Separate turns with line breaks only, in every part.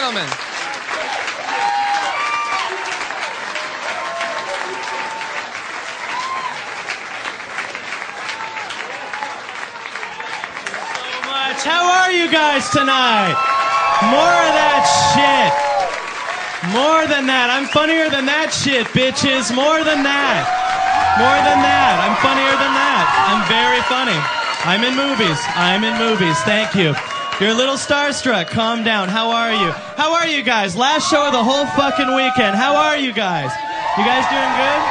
gentlemen.
How are you guys tonight? More of that shit. More than that. I'm funnier than that shit, bitches. More than that. More than that. I'm funnier than that. I'm very funny. I'm in movies. I'm in movies. Thank you. You're a little starstruck. Calm down. How are you? How are you guys? Last show of the whole fucking weekend. How are you guys? You guys doing good?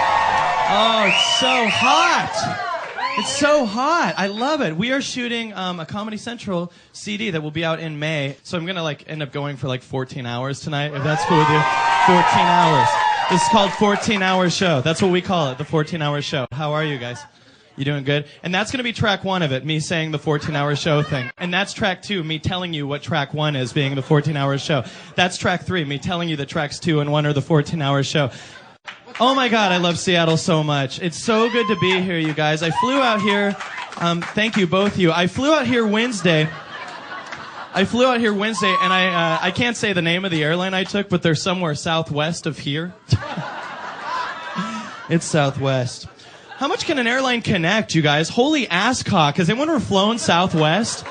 Oh, it's so hot. It's so hot. I love it. We are shooting a Comedy Central CD that will be out in May. So I'm going to end up going for 14 hours tonight, if that's cool with you. 14 hours. This is called 14-Hour Show. That's what we call it, the 14-Hour Show. How are you guys? You doing good? And that's going to be track 1 of it, me saying the 14-hour show thing. And that's track 2, me telling you what track 1 is, being the 14-hour show. That's track 3, me telling you that tracks 2 and 1 are the 14-hour show. Oh my God, I love Seattle so much. It's so good to be here, you guys. I flew out here. Thank you, both of you. I flew out here Wednesday. And I can't say the name of the airline I took, but they're somewhere southwest of here. It's southwest. How much can an airline connect, you guys? Holy asscock. Has anyone ever flown southwest?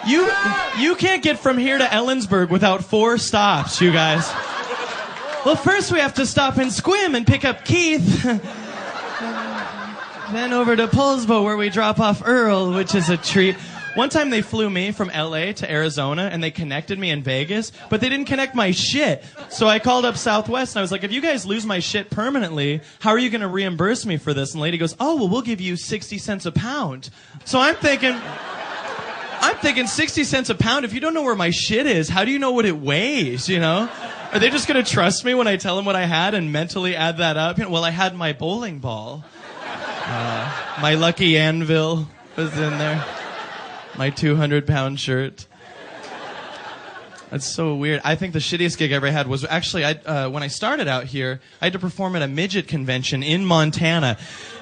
You can't get from here to Ellensburg without 4 stops, you guys. Well, first we have to stop in Squim and pick up Keith. Then over to Poulsbo where we drop off Earl, which is a treat. One time they flew me from LA to Arizona and they connected me in Vegas, but they didn't connect my shit. So I called up Southwest and I was like, if you guys lose my shit permanently, how are you going to reimburse me for this? And the lady goes, oh, well, we'll give you 60 cents a pound. So I'm thinking 60 cents a pound. If you don't know where my shit is, how do you know what it weighs, you know? Are they just going to trust me when I tell them what I had and mentally add that up? Well, I had my bowling ball. My lucky anvil was in there. My 200-pound shirt. That's so weird. I think the shittiest gig I ever had was actually when I started out here, I had to perform at a midget convention in Montana.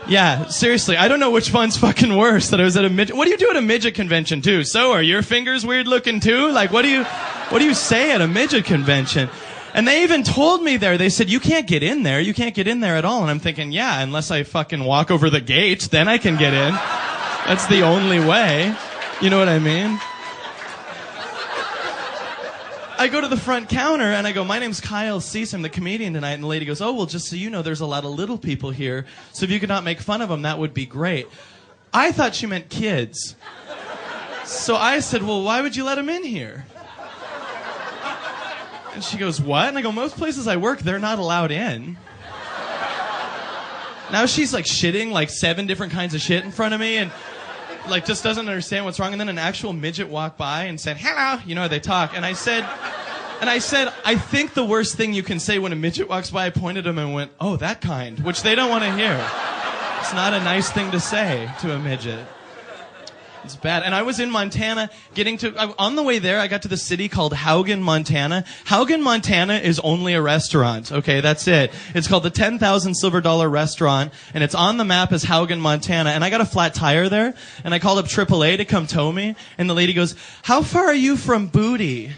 Yeah, seriously, I don't know which one's fucking worse, that I was at a midget. What do you do at a midget convention too? So are your fingers weird looking too? What do you say at a midget convention? And they even told me there, they said, you can't get in there. You can't get in there at all. And I'm thinking, yeah, unless I fucking walk over the gate, then I can get in. That's the only way. You know what I mean? I go to the front counter and I go, my name's Kyle Cease, I'm the comedian tonight. And the lady goes, oh, well, just so you know, there's a lot of little people here. So if you could not make fun of them, that would be great. I thought she meant kids. So I said, well, why would you let them in here? And she goes, what? And I go, most places I work, they're not allowed in. Now she's shitting 7 different kinds of shit in front of me and just doesn't understand what's wrong. And then an actual midget walked by and said, hello, you know how they talk. And I said, I think the worst thing you can say when a midget walks by, I pointed him and went, oh, that kind, which they don't want to hear. It's not a nice thing to say to a midget. It's bad. And I was in Montana on the way there, I got to the city called Haugen, Montana. Haugen, Montana is only a restaurant. Okay, that's it. It's called the 10,000 Silver Dollar Restaurant, and it's on the map as Haugen, Montana. And I got a flat tire there, and I called up AAA to come tow me, and the lady goes, how far are you from Booty?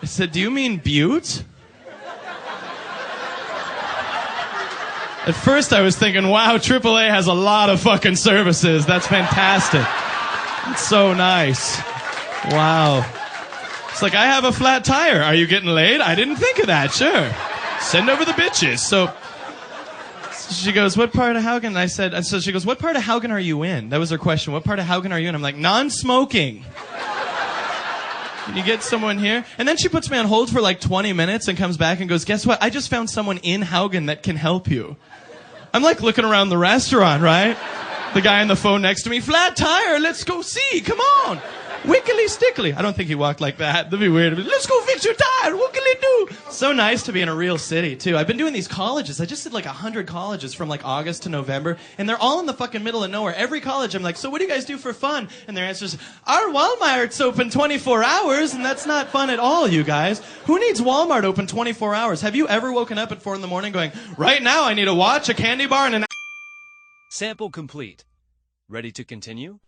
I said, do you mean Butte? At first I was thinking, wow, AAA has a lot of fucking services. That's fantastic. That's so nice. Wow. It's I have a flat tire. Are you getting laid? I didn't think of that. Sure. Send over the bitches. So she goes, what part of Haugen? And so she goes, what part of Haugen are you in? That was her question. What part of Haugen are you in? I'm like, non-smoking. Can you get someone here? And then she puts me on hold for 20 minutes and comes back and goes, guess what? I just found someone in Haugen that can help you. I'm looking around the restaurant, right? The guy on the phone next to me, flat tire, let's go see, come on. Wiggly stickly. I don't think he walked like that. That'd be weird. Let's go fix your tire, wiggly do. So nice to be in a real city, too. I've been doing these colleges. I just did 100 colleges from August to November, and they're all in the fucking middle of nowhere. Every college, I'm like, so what do you guys do for fun? And their answer is, our Walmart's open 24 hours, and that's not fun at all, you guys. Who needs Walmart open 24 hours? Have you ever woken up at 4 in the morning going, right now I need a watch, a candy bar, and an...
Sample complete. Ready to continue?